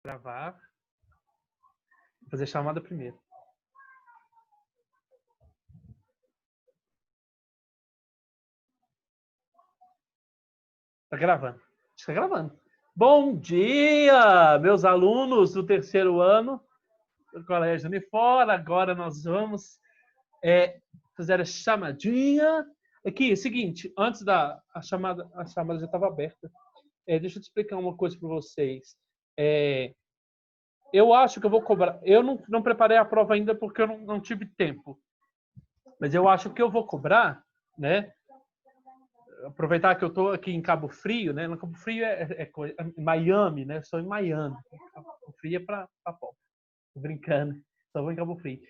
Gravar. Vou fazer chamada primeiro. Tá gravando. Está gravando. Bom dia, meus alunos do terceiro ano do Colégio Unifora. Agora nós vamos fazer a chamadinha. Aqui, é o seguinte, antes da a chamada já estava aberta. Deixa eu te explicar uma coisa para vocês. Eu acho que eu vou cobrar. Eu não preparei a prova ainda porque eu não tive tempo. Mas eu acho que eu vou cobrar, né? Aproveitar que eu estou aqui em Cabo Frio, né? No Cabo Frio é Miami, né? Estou em Miami. Cabo Frio é para pobre. Tô brincando. Só vou em Cabo Frio.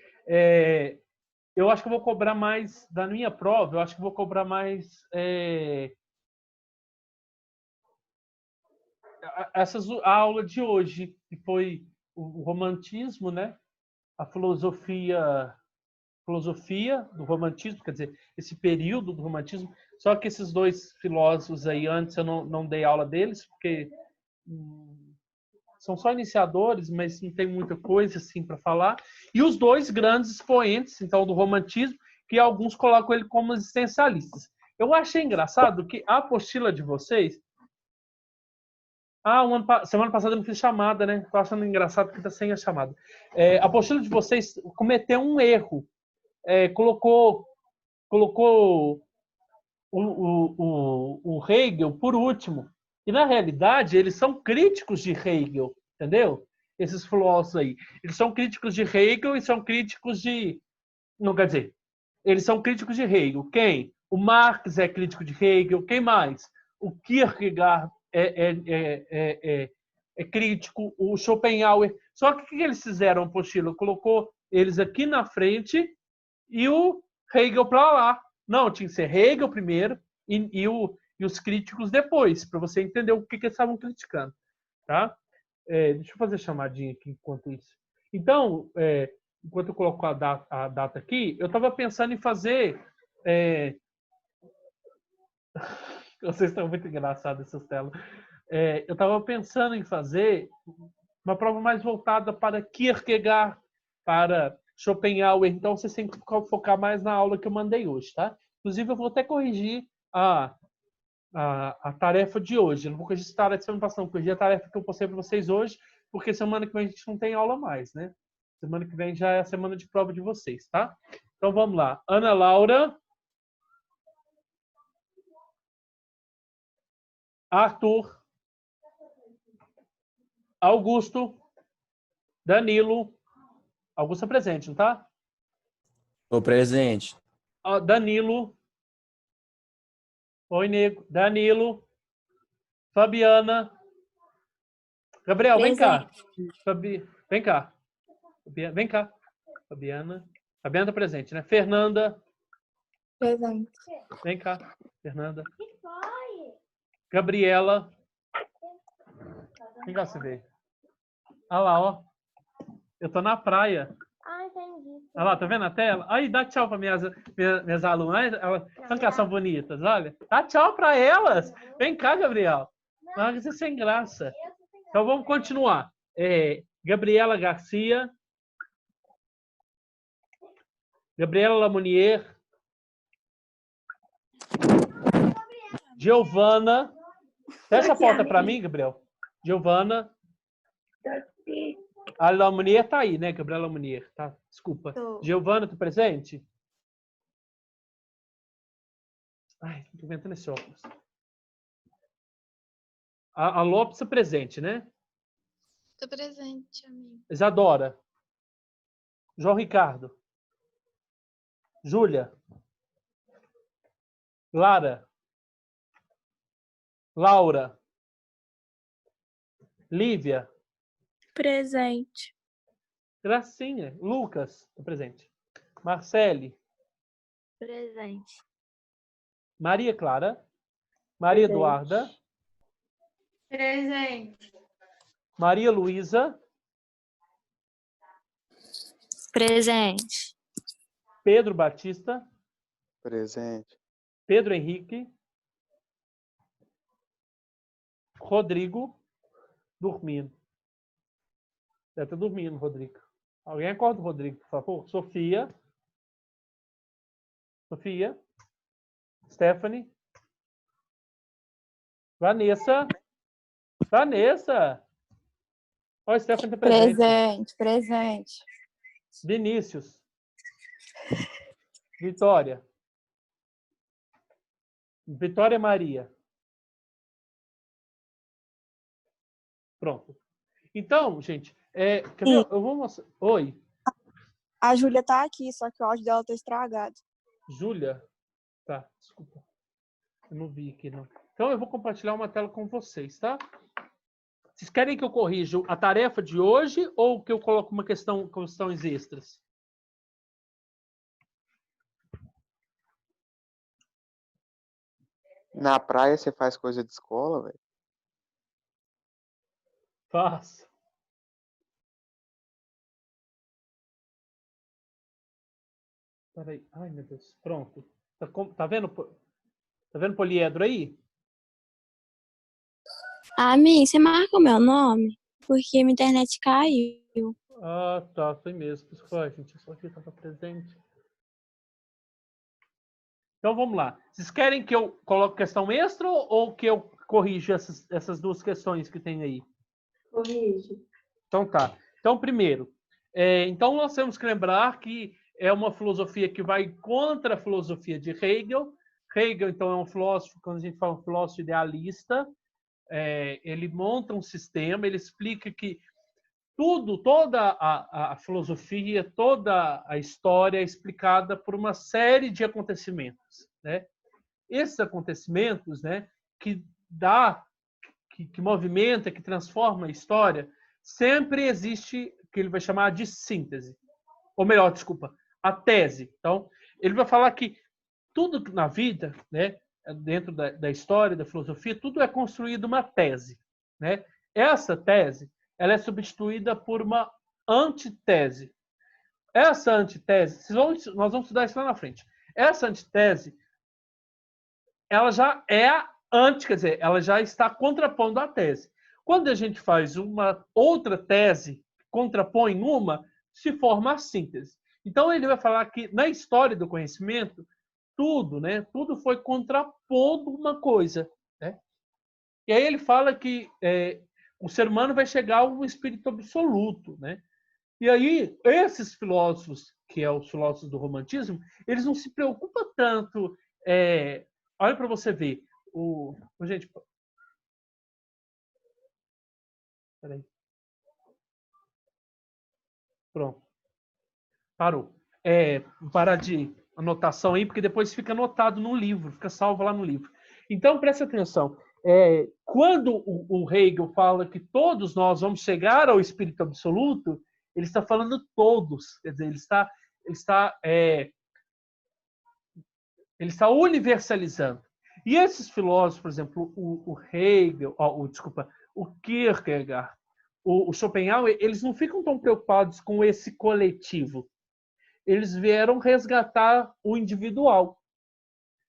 Eu acho que eu vou cobrar mais da minha prova. Eu acho que vou cobrar mais a aula de hoje, que foi o romantismo, né? A filosofia do romantismo, quer dizer, esse período do romantismo. Só que esses dois filósofos aí, antes eu não dei aula deles, porque são só iniciadores, mas não tem muita coisa assim para falar. E os dois grandes expoentes, então, do romantismo, que alguns colocam ele como existencialistas. Eu achei engraçado que a apostila de vocês... semana passada eu não fiz chamada, né? Tô achando engraçado que tá sem a chamada. A apostila de vocês cometeu um erro. Colocou o Hegel por último. E, na realidade, eles são críticos de Hegel, entendeu? Esses filósofos aí. Eles são críticos de Hegel e são críticos de... Não, quer dizer, eles são críticos de Hegel. Quem? O Marx é crítico de Hegel. Quem mais? O Kierkegaard é crítico. O Schopenhauer. Só que o que eles fizeram, apostila? Colocou eles aqui na frente e o Hegel para lá. Não, tinha que ser Hegel primeiro e os críticos depois, para você entender o que eles estavam criticando. Tá? Deixa eu fazer chamadinha aqui enquanto isso. Então, enquanto eu coloco a data aqui, eu estava pensando em fazer... Vocês estão muito engraçados, essas telas. Eu estava pensando em fazer uma prova mais voltada para Kierkegaard, para Schopenhauer. Então, vocês têm que focar mais na aula que eu mandei hoje, tá? Inclusive, eu vou até corrigir a tarefa de hoje. Eu não vou corrigir a tarefa de semana passada, não. Corrigir a tarefa que eu postei para vocês hoje, porque semana que vem a gente não tem aula mais, né? Semana que vem já é a semana de prova de vocês, tá? Então, vamos lá. Ana Laura. Arthur. Augusto. Danilo. Augusto é presente, não tá? Tô presente. Danilo. Oi, nego. Danilo. Fabiana. Gabriel, vem cá. Vem cá. Vem cá. Fabiana. Fabiana tá presente, né? Fernanda. Presente. Vem cá. Fernanda. Gabriela. Vem cá, você vê. Olha lá, ó. Eu tô na praia. Entendi. Olha lá, tá vendo a tela? Aí, dá tchau para minhas alunas. Elas são bonitas, olha. Dá tchau para elas. Vem cá, Gabriel. Não, isso é sem graça. Então, vamos continuar. Gabriela Garcia. Gabriela Lamounier. Giovana. Fecha a porta para mim, Gabriel. Giovana. A Lamounier tá aí, né? Gabriela Lamounier, tá? Desculpa. Giovana, tu presente? Ai, tô inventando esse óculos. A Lopes tá presente, né? Tô presente, amigo. Isadora. João Ricardo. Júlia. Lara. Laura. Lívia. Presente. Gracinha. Lucas, tá presente. Marcele. Presente. Maria Clara. Maria Eduarda. Presente. Maria Luísa. Presente. Pedro Batista. Presente. Pedro Henrique. Rodrigo. Dormindo. Deve estar dormindo, Rodrigo. Alguém acorda o Rodrigo, por favor? Sofia. Sofia. Stephanie. Vanessa. Vanessa. Olha, a Stephanie está presente. Presente, presente. Vinícius. Vitória. Vitória Maria. Pronto. Então, gente, quer ver? Eu vou mostrar. Oi. A Júlia tá aqui, só que o áudio dela tá estragado. Júlia? Tá, desculpa. Eu não vi aqui, não. Então, eu vou compartilhar uma tela com vocês, tá? Vocês querem que eu corrija a tarefa de hoje ou que eu coloque uma questões extras? Na praia você faz coisa de escola, velho? Faço. Peraí. Ai, meu Deus. Pronto. Tá vendo? Tá vendo poliedro aí? Mim, você marca o meu nome? Porque minha internet caiu. Ah, tá. Foi mesmo. Ai, gente, isso aqui estava presente. Então, vamos lá. Vocês querem que eu coloque questão extra ou que eu corrija essas duas questões que tem aí? Corrige. Então, tá. Então, primeiro, então nós temos que lembrar que é uma filosofia que vai contra a filosofia de Hegel. Hegel, então, é um filósofo, quando a gente fala um filósofo idealista, ele monta um sistema, ele explica que toda a filosofia, toda a história é explicada por uma série de acontecimentos, né? Esses acontecimentos, né, que movimenta, que transforma a história, sempre existe o que ele vai chamar de síntese. Ou melhor, desculpa, a tese. Então, ele vai falar que tudo na vida, né, dentro da história, da filosofia, tudo é construído uma tese, né? Essa tese, ela é substituída por uma antitese. Essa antitese, nós vamos estudar isso lá na frente. Essa antitese, ela já é quer dizer, ela já está contrapondo a tese. Quando a gente faz uma outra tese, contrapõe uma, se forma a síntese. Então, ele vai falar que na história do conhecimento, tudo, né? Tudo foi contrapondo uma coisa, né? E aí ele fala que o ser humano vai chegar a um espírito absoluto, né? E aí esses filósofos, que é os filósofos do romantismo, eles não se preocupam tanto. Olha para você ver, gente, peraí, pronto, parou. Vou parar de anotação aí, porque depois fica anotado no livro, fica salvo lá no livro. Então, preste atenção. Quando o Hegel fala que todos nós vamos chegar ao espírito absoluto, ele está falando todos, quer dizer, ele está universalizando. E esses filósofos, por exemplo, o Hegel, o Kierkegaard, o Schopenhauer, eles não ficam tão preocupados com esse coletivo. Eles vieram resgatar o individual.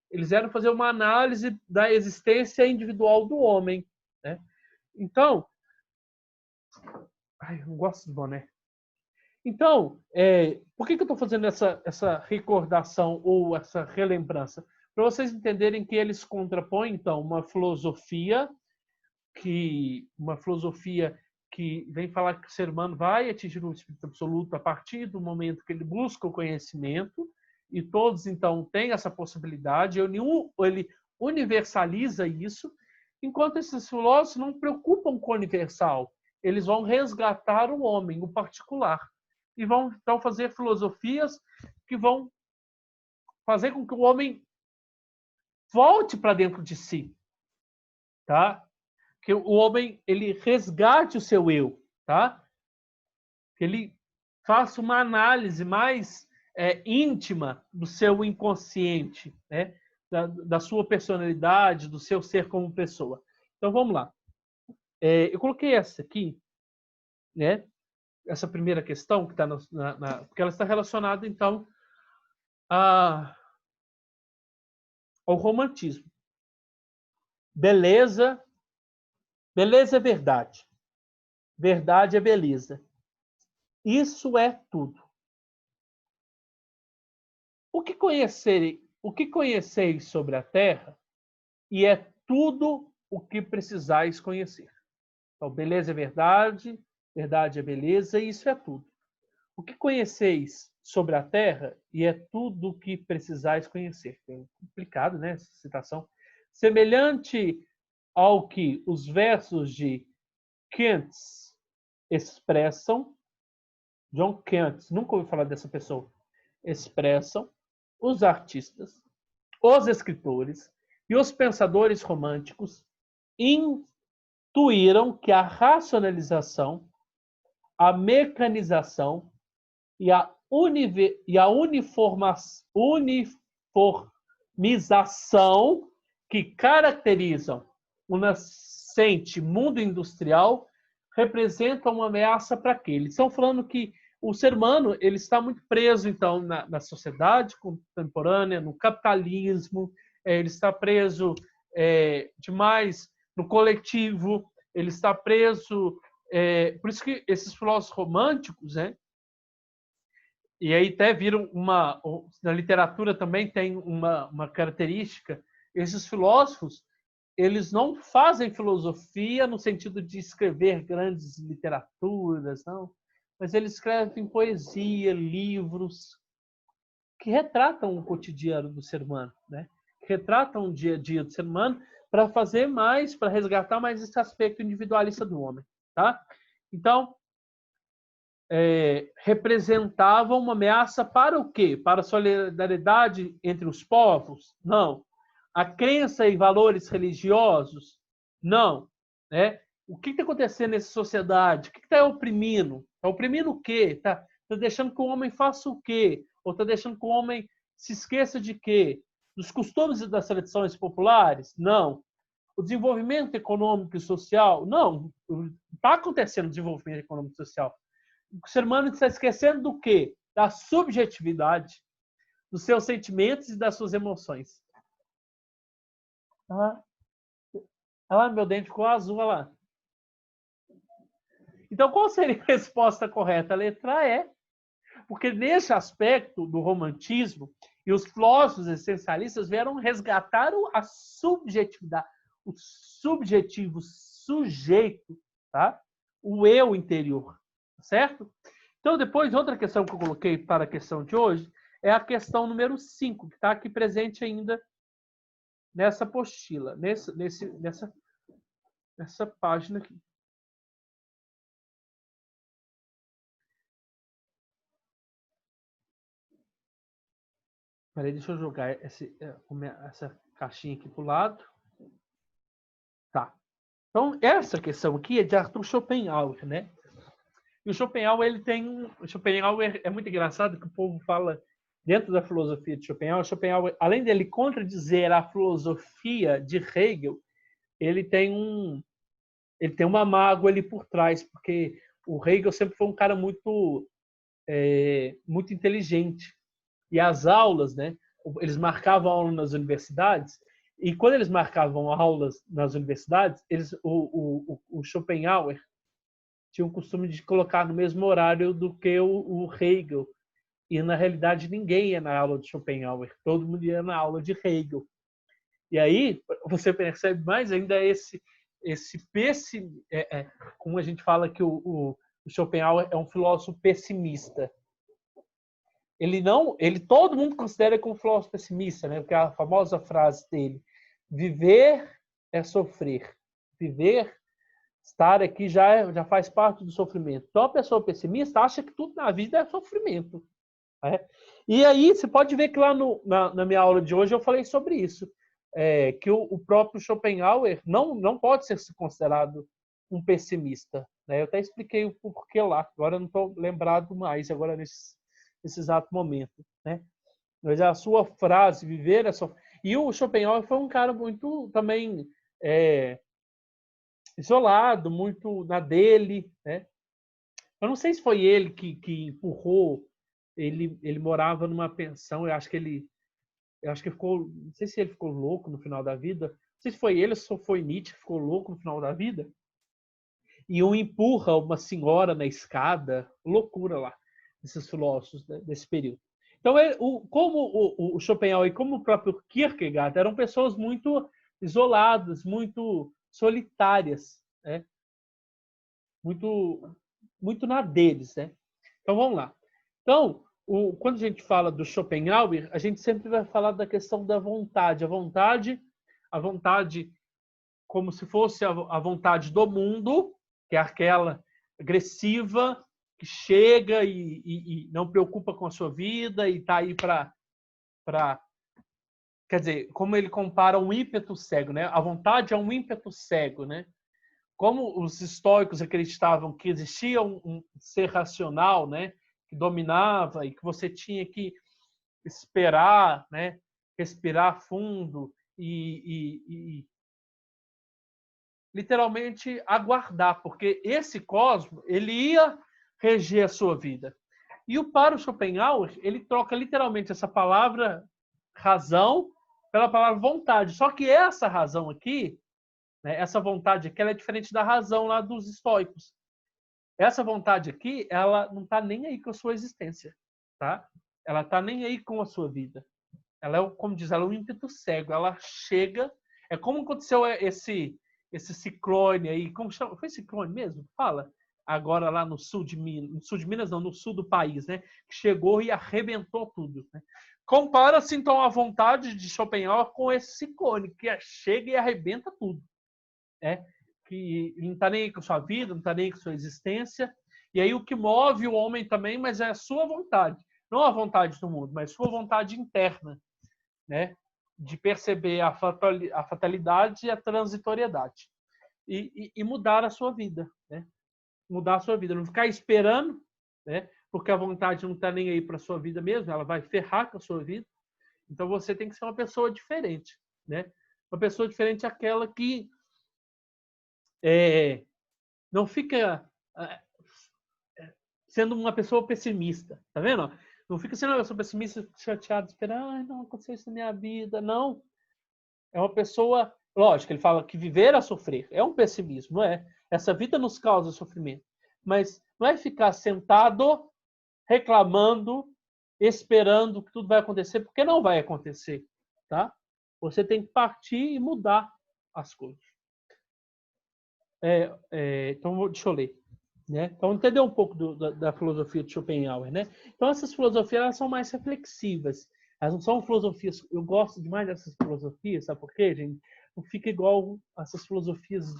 Eles vieram fazer uma análise da existência individual do homem, né? Então, eu não gosto do boné. Então, por que eu estou fazendo essa recordação ou essa relembrança? Para vocês entenderem que eles contrapõem, então, uma filosofia que vem falar que o ser humano vai atingir o espírito absoluto a partir do momento que ele busca o conhecimento, e todos, então, têm essa possibilidade. Ele universaliza isso, enquanto esses filósofos não preocupam com o universal. Eles vão resgatar o homem, o particular, e vão, então, fazer filosofias que vão fazer com que o homem volte para dentro de si, tá? Que o homem ele resgate o seu eu, tá? Que ele faça uma análise mais íntima do seu inconsciente, né? Da sua personalidade, do seu ser como pessoa. Então vamos lá. Eu coloquei essa aqui, né? Essa primeira questão que está porque ela está relacionada então ao romantismo. Beleza é verdade. Verdade é beleza. Isso é tudo. O que conheceis sobre a terra, e é tudo o que precisais conhecer. Então, beleza é verdade, verdade é beleza, e isso é tudo. O que conheceis sobre a terra, e é tudo o que precisais conhecer. É complicado, né, essa citação. Semelhante ao que os versos de Kant expressam, John Kant, nunca ouvi falar dessa pessoa, expressam os artistas, os escritores e os pensadores românticos intuíram que a racionalização, a mecanização e a uniformização que caracterizam o nascente mundo industrial representam uma ameaça para quê? Eles estão falando que o ser humano ele está muito preso, então, na sociedade contemporânea, no capitalismo, ele está preso demais no coletivo, ele está preso... por isso que esses filósofos românticos, né, e aí até viram na literatura também tem uma característica, esses filósofos, eles não fazem filosofia no sentido de escrever grandes literaturas, não, mas eles escrevem poesia, livros que retratam o cotidiano do ser humano, né? Que retratam o dia a dia do ser humano para fazer mais, para resgatar mais esse aspecto individualista do homem, tá? Então, representavam uma ameaça para o quê? Para a solidariedade entre os povos? Não. A crença em valores religiosos? Não. Né? O que está acontecendo nessa sociedade? O que está oprimindo? Está oprimindo o quê? Está deixando que o homem faça o quê? Ou está deixando que o homem se esqueça de quê? Dos costumes e das tradições populares? Não. O desenvolvimento econômico e social? Não. Está acontecendo desenvolvimento econômico e social. O ser humano está esquecendo do quê? Da subjetividade, dos seus sentimentos e das suas emoções. Olha lá, meu dente ficou azul, olha lá. Então, qual seria a resposta correta? A letra E. Porque nesse aspecto do romantismo, e os filósofos essencialistas vieram resgatar a subjetividade, o subjetivo sujeito, tá? O eu interior, certo? Então, depois, outra questão que eu coloquei para a questão de hoje é a questão número 5, que está aqui presente ainda nessa apostila, nessa página aqui. Peraí, deixa eu jogar essa caixinha aqui para o lado. Tá. Então, essa questão aqui é de Arthur Schopenhauer, né? E o Schopenhauer, o Schopenhauer é muito engraçado que o povo fala dentro da filosofia de Schopenhauer, além dele contradizer a filosofia de Hegel, ele tem uma mágoa ali por trás, porque o Hegel sempre foi um cara muito inteligente. E as aulas, né? Eles marcavam aula nas universidades, e quando eles marcavam aulas nas universidades, o Schopenhauer tinha o costume de colocar no mesmo horário do que o Hegel. E, na realidade, ninguém ia na aula de Schopenhauer. Todo mundo ia na aula de Hegel. E aí, você percebe mais ainda como a gente fala que o Schopenhauer é um filósofo pessimista. Todo mundo considera ele como um filósofo pessimista, né? Porque a famosa frase dele, viver é sofrer. Viver, estar aqui já faz parte do sofrimento. Então, a pessoa pessimista acha que tudo na vida é sofrimento. Né? E aí, você pode ver que lá na minha aula de hoje eu falei sobre isso. Que o próprio Schopenhauer não pode ser considerado um pessimista. Né? Eu até expliquei o porquê lá. Agora eu não estou lembrado mais, agora nesse exato momento. Né? Mas a sua frase, viver é sofrer. E o Schopenhauer foi um cara muito também isolado, muito na dele. Né? Eu não sei se foi ele que empurrou. Ele morava numa pensão. Eu acho que ficou. Não sei se ele ficou louco no final da vida. Não sei se foi ele ou se foi Nietzsche que ficou louco no final da vida. e um empurra uma senhora na escada. Loucura lá, esses filósofos, né, desse período. Então, como o Schopenhauer e como o próprio Kierkegaard eram pessoas muito isoladas, muito solitárias, né? Muito na deles, né? Então, vamos lá. Então, quando a gente fala do Schopenhauer, a gente sempre vai falar da questão da vontade. A vontade como se fosse a vontade do mundo, que é aquela agressiva, que chega e não preocupa com a sua vida e está aí para... Quer dizer, como ele compara um ímpeto cego, né? A vontade é um ímpeto cego, né? Como os estoicos acreditavam que existia um ser racional, né? Que dominava e que você tinha que esperar, né? Respirar fundo e literalmente aguardar, porque esse cosmo ele ia reger a sua vida. E para o Schopenhauer, ele troca literalmente essa palavra razão pela palavra vontade. Só que essa razão aqui, né, essa vontade aqui, ela é diferente da razão lá dos estoicos. Essa vontade aqui, ela não está nem aí com a sua existência, tá? Ela está nem aí com a sua vida. Ela é, como diz, ela é um ímpeto cego. Ela chega. É como aconteceu esse ciclone aí. Como chama? Foi ciclone mesmo? Fala. Agora lá no sul de Minas. No sul de Minas, não, no sul do país, né? Que chegou e arrebentou tudo. Né? Compara-se, então, a vontade de Schopenhauer com esse ciclone, que chega e arrebenta tudo. Né? Que não está nem aí com a sua vida, não está nem aí com a sua existência. E aí o que move o homem também, mas é a sua vontade. Não a vontade do mundo, mas a sua vontade interna. Né, de perceber a fatalidade e a transitoriedade e mudar a sua vida, né? Mudar a sua vida, não ficar esperando, né? Porque a vontade não está nem aí para a sua vida mesmo, ela vai ferrar com a sua vida. Então você tem que ser uma pessoa diferente, né? Uma pessoa diferente é aquela que não fica sendo uma pessoa pessimista, tá vendo? Não fica sendo uma pessoa pessimista, chateada, esperando, não aconteceu isso na minha vida. Não. É uma pessoa... Lógico, ele fala que viver é sofrer. É um pessimismo, não é? Essa vida nos causa sofrimento. Mas não é ficar sentado, reclamando, esperando que tudo vai acontecer, porque não vai acontecer, tá? Você tem que partir e mudar as coisas. Então, deixa eu ler. Né? Então, entender um pouco da filosofia de Schopenhauer. Né? Então, essas filosofias elas são mais reflexivas. Elas não são filosofias... Eu gosto demais dessas filosofias, sabe por quê, gente? Não fica igual essas filosofias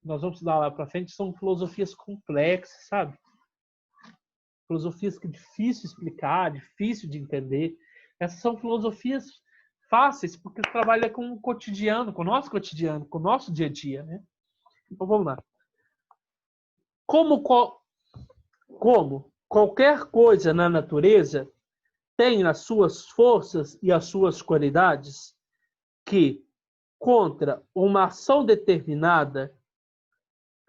que nós vamos estudar lá para frente, são filosofias complexas, sabe? Filosofias que é difícil explicar, difícil de entender. Essas são filosofias fáceis, porque trabalha com o cotidiano, com o nosso dia a dia. Né? Então, vamos lá. Como qualquer coisa na natureza tem as suas forças e as suas qualidades que, contra uma ação determinada,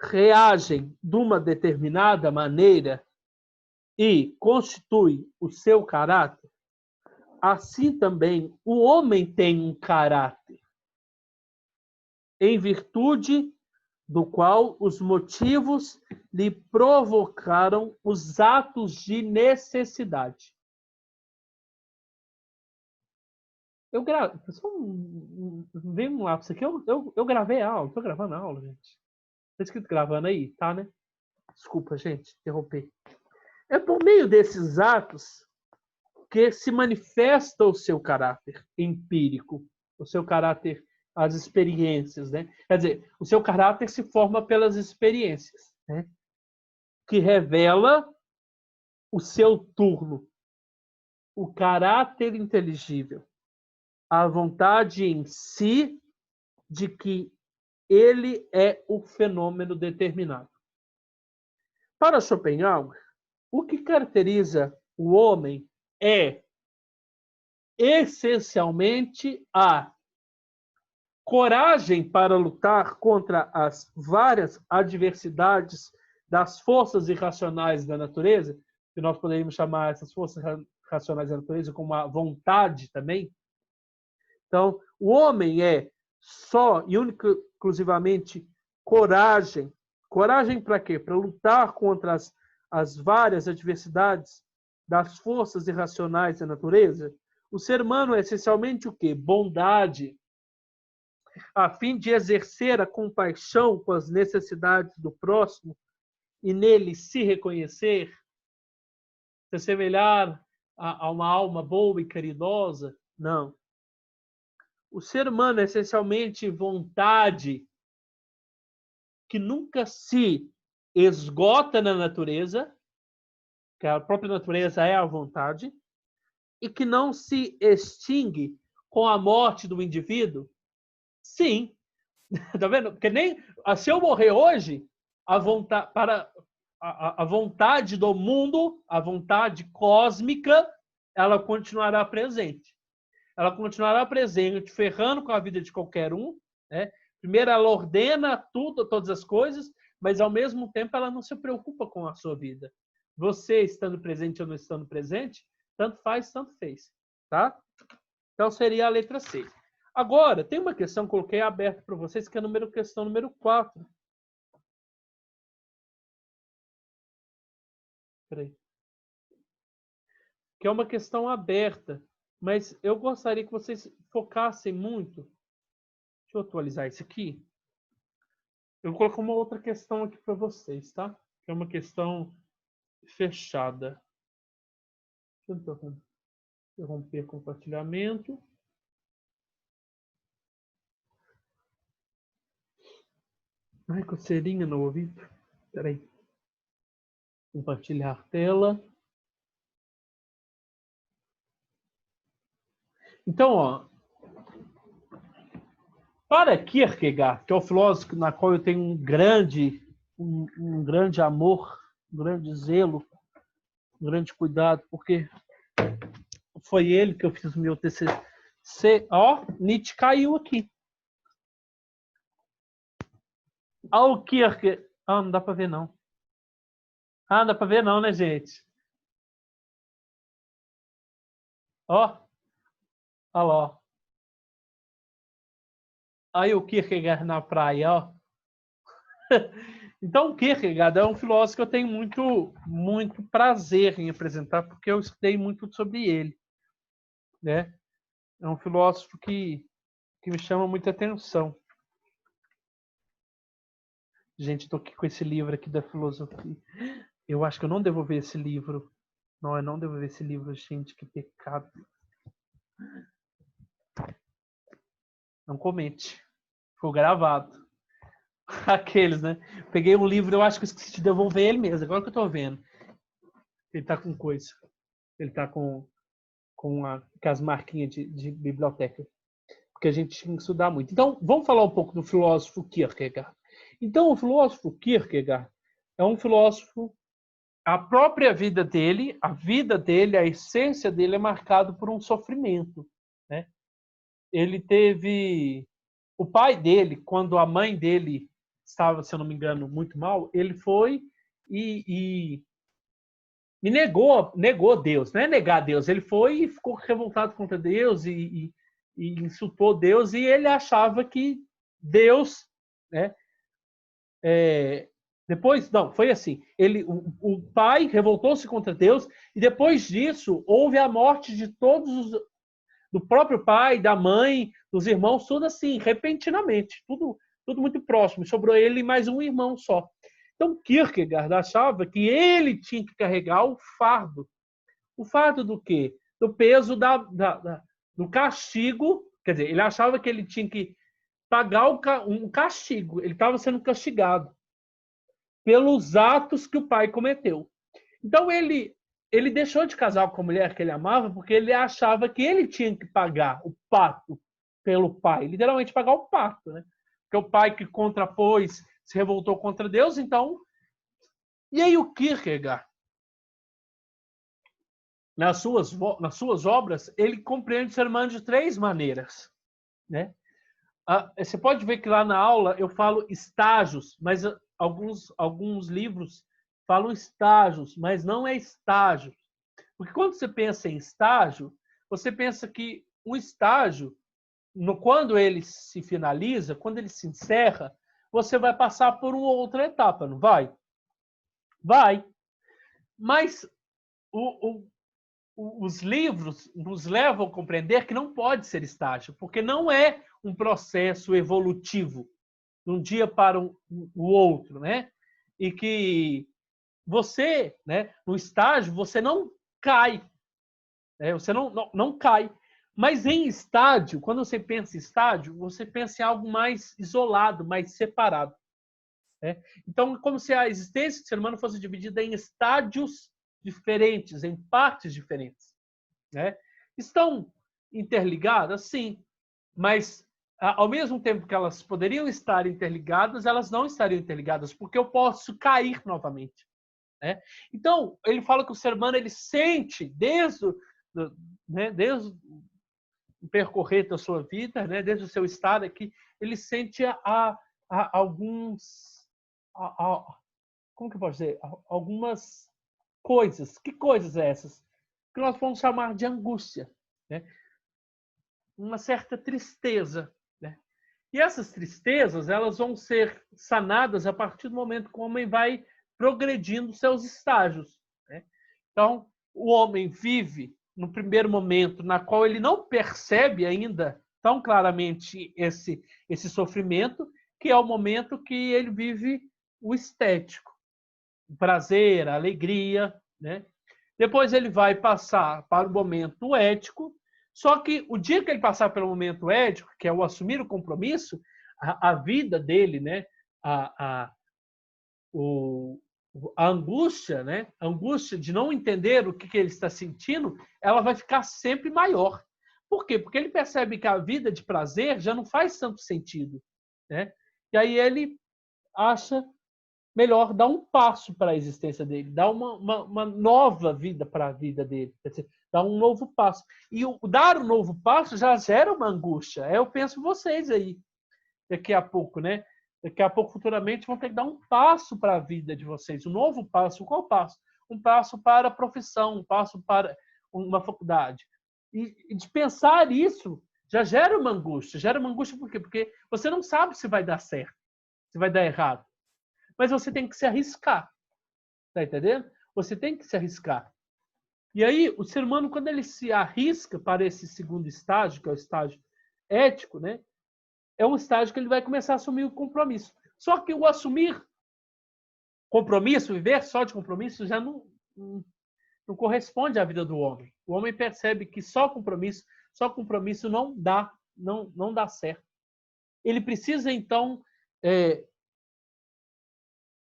reagem de uma determinada maneira e constitui o seu caráter, assim também o homem tem um caráter, em virtude do qual os motivos lhe provocaram os atos de necessidade. Eu gravei. Vem um lápis aqui. Eu gravei a aula. Estou gravando a aula, gente. Está escrito gravando aí? Tá, né? Desculpa, gente, interromper. É por meio desses atos que se manifesta o seu caráter empírico, o seu caráter, as experiências, né? Quer dizer, o seu caráter se forma pelas experiências, né? Que revela o seu turno, o caráter inteligível, a vontade em si de que ele é o fenômeno determinado. Para Schopenhauer, o que caracteriza o homem é essencialmente a coragem para lutar contra as várias adversidades das forças irracionais da natureza, que nós poderíamos chamar essas forças irracionais da natureza como a vontade também. Então, o homem é só e única, exclusivamente coragem Coragem para quê? Para lutar contra as várias adversidades das forças irracionais da natureza. O ser humano é essencialmente o quê? Bondade, a fim de exercer a compaixão com as necessidades do próximo e nele se reconhecer, se assemelhar a uma alma boa e caridosa? Não. O ser humano é essencialmente vontade que nunca se esgota na natureza, que a própria natureza é a vontade, e que não se extingue com a morte do indivíduo? Sim. Tá vendo? Porque nem se eu morrer hoje, a vontade do mundo, a vontade cósmica, ela continuará presente. Ela continuará presente, ferrando com a vida de qualquer um, né? Primeiro, ela ordena tudo, todas as coisas, mas ao mesmo tempo ela não se preocupa com a sua vida. Você estando presente ou não estando presente, tanto faz, tanto fez, tá? Então seria a letra C. Agora, tem uma questão que eu coloquei aberta para vocês, que é a questão número 4. Peraí. Que é uma questão aberta, mas eu gostaria que vocês focassem muito. Deixa eu atualizar isso aqui. Eu vou colocar uma outra questão aqui para vocês, tá? Que é uma questão fechada. Deixa eu interromper compartilhamento. Ai, coceirinha no ouvido. Peraí. Compartilhar tela. Então, ó, para Kierkegaard, que é o filósofo na qual eu tenho um grande amor, um grande zelo, um grande cuidado, porque foi ele que eu fiz o meu TCC. Ó, Nietzsche caiu aqui. Ao Kierkegaard. Ah, não dá para ver, não. Ah, não dá para ver, não, né, gente? Ó. Olha lá, ó. Aí o Kierkegaard na praia, ó. Então, o Kierkegaard é um filósofo que eu tenho muito prazer em apresentar, porque eu estudei muito sobre ele, né? É um filósofo que me chama muita atenção. Gente, estou aqui com esse livro aqui da filosofia. Eu acho que eu não devo ver esse livro. Não, eu não devo ver esse livro, gente, que pecado. Não comente. Ficou gravado. Aqueles, né? Peguei um livro, eu acho que eu esqueci de devolver ele mesmo. Agora que eu tô vendo. Ele tá com coisa. Ele tá com as marquinhas de biblioteca. Porque a gente tinha que estudar muito. Então, vamos falar um pouco do filósofo Kierkegaard. Então, o filósofo Kierkegaard é um filósofo. A própria vida dele, a essência dele é marcado por um sofrimento, né? Ele teve... O pai dele, quando a mãe dele estava, se eu não me engano, muito mal, ele foi e negou Deus. Não é negar Deus, ele foi e ficou revoltado contra Deus e insultou Deus, e ele achava que Deus, né? Depois, não, foi assim. O pai revoltou-se contra Deus, e depois disso houve a morte de todos do próprio pai, da mãe, dos irmãos, tudo assim, repentinamente, tudo muito próximo. Sobrou ele e mais um irmão só. Então, Kierkegaard achava que ele tinha que carregar o fardo. O fardo do quê? Do peso do castigo. Quer dizer, ele achava que ele tinha que pagar um castigo. Ele estava sendo castigado pelos atos que o pai cometeu. Então, ele deixou de casar com a mulher que ele amava porque ele achava que ele tinha que pagar o pato pelo pai. Literalmente pagar o pato, né? Porque o pai que contrapôs, se revoltou contra Deus, então... E aí o Kierkegaard, nas suas obras, ele compreende o ser humano de 3 maneiras, né? Você pode ver que lá na aula eu falo estágios, mas alguns livros falam estágios, mas não é estágio. Porque quando você pensa em estágio, você pensa que o estágio, quando ele se finaliza, quando ele se encerra, você vai passar por uma outra etapa, não vai? Vai. Mas os livros nos levam a compreender que não pode ser estágio, porque não é um processo evolutivo de um dia para o outro, né? E que você, né, no estágio, você não cai, né? Você não cai. Mas em estádio, quando você pensa em estádio, você pensa em algo mais isolado, mais separado, né? Então, como se a existência do ser humano fosse dividida em estádios diferentes, em partes diferentes, né? Estão interligadas, sim, mas ao mesmo tempo que elas poderiam estar interligadas, elas não estariam interligadas, porque eu posso cair novamente, né? Então, ele fala que o ser humano ele sente desde o percorrer da sua vida, né, desde o seu estado aqui, ele sente alguns, como que eu posso dizer, algumas coisas. Que coisas é essas? Que nós vamos chamar de angústia, né? Uma certa tristeza, né? E essas tristezas, elas vão ser sanadas a partir do momento que o homem vai progredindo seus estágios, né? Então, o homem vive no primeiro momento na qual ele não percebe ainda tão claramente esse sofrimento, que é o momento que ele vive o estético, o prazer, a alegria, né? Depois ele vai passar para o momento ético, só que o dia que ele passar pelo momento ético, que é o assumir o compromisso, a vida dele, né? A angústia, né? A angústia de não entender o que ele está sentindo, ela vai ficar sempre maior. Por quê? Porque ele percebe que a vida de prazer já não faz tanto sentido, né? E aí ele acha melhor dar um passo para a existência dele, dar uma nova vida para a vida dele, quer dizer, dar um novo passo. E dar um novo passo já gera uma angústia. Eu penso vocês aí, daqui a pouco, né? Daqui a pouco, futuramente, vão ter que dar um passo para a vida de vocês. Um novo passo. Qual passo? Um passo para a profissão, um passo para uma faculdade. E de pensar isso já gera uma angústia. Gera uma angústia por quê? Porque você não sabe se vai dar certo, se vai dar errado. Mas você tem que se arriscar. Tá entendendo? Você tem que se arriscar. E aí, o ser humano, quando ele se arrisca para esse segundo estágio, que é o estágio ético, né? É um estágio que ele vai começar a assumir o compromisso. Só que o assumir compromisso, viver só de compromisso, já não corresponde à vida do homem. O homem percebe que só compromisso não dá certo. Ele precisa, então,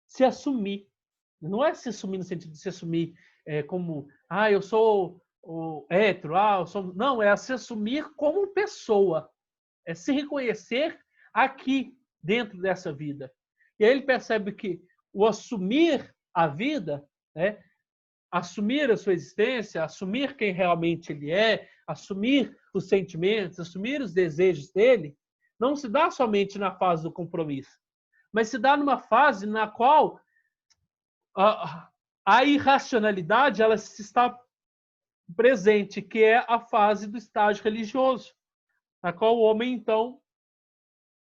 se assumir. Não é se assumir no sentido de se assumir como, eu sou hétero, eu sou... Não, é se assumir como pessoa. É se reconhecer aqui dentro dessa vida. E aí ele percebe que o assumir a vida, né, assumir a sua existência, assumir quem realmente ele é, assumir os sentimentos, assumir os desejos dele, não se dá somente na fase do compromisso, mas se dá numa fase na qual a irracionalidade ela está presente, que é a fase do estágio religioso, na qual o homem, então,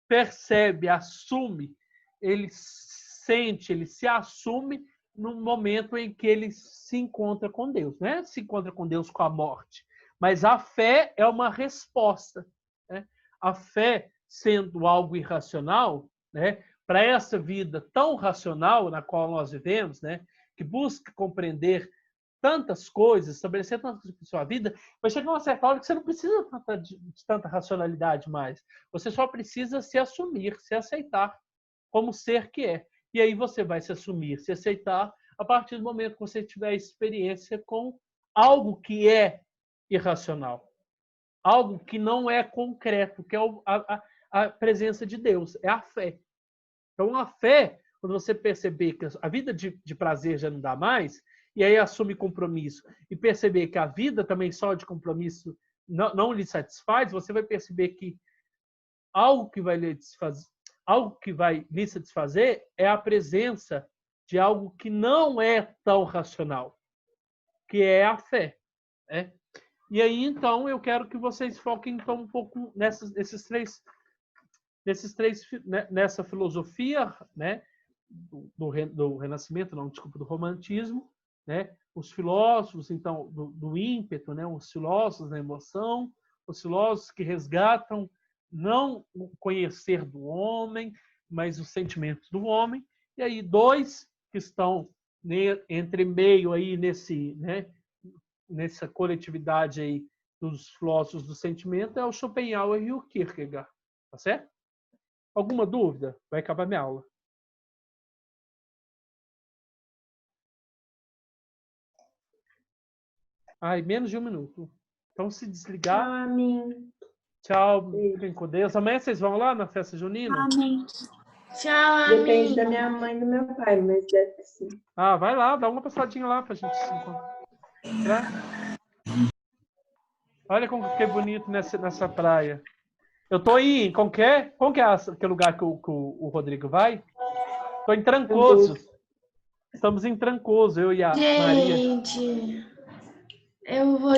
percebe, assume, ele sente, ele se assume no momento em que ele se encontra com Deus. Não é se encontra com Deus com a morte, mas a fé é uma resposta, né? A fé, sendo algo irracional, né, para essa vida tão racional na qual nós vivemos, né, que busca compreender tantas coisas, estabelecer tantas coisas para sua vida, vai chegar uma certa hora que você não precisa de tanta racionalidade mais. Você só precisa se assumir, se aceitar como ser que é. E aí você vai se assumir, se aceitar a partir do momento que você tiver experiência com algo que é irracional, algo que não é concreto, que é a presença de Deus, é a fé. Então, a fé, quando você perceber que a vida de prazer já não dá mais, e aí assume compromisso, e perceber que a vida também só de compromisso não lhe satisfaz, você vai perceber que algo que vai lhe satisfazer é a presença de algo que não é tão racional, que é a fé, né? E aí, então, eu quero que vocês foquem então, um pouco nesses três nessa filosofia, né, do Renascimento, não, desculpa, do Romantismo, né, os filósofos, então, do ímpeto, né, os filósofos da emoção, os filósofos que resgatam não o conhecer do homem, mas os sentimentos do homem, e aí dois que estão entre meio aí nessa coletividade aí dos filósofos do sentimento é o Schopenhauer e o Kierkegaard, tá certo? Alguma dúvida? Vai acabar minha aula. Ai, menos de 1 minuto. Então, se desligar. Amém. Tchau, fiquem com Deus. Amanhã vocês vão lá na festa junina? Amém. Tchau, Depende amigo. da minha mãe e do meu pai, mas deve que sim. Ah, vai lá, dá uma passadinha lá pra gente se encontrar. Olha como fiquei bonito nessa praia. Eu tô em como que é aquele lugar que o Rodrigo vai? Tô em Trancoso. Estamos em Trancoso, eu e a Maria. Gente, eu vou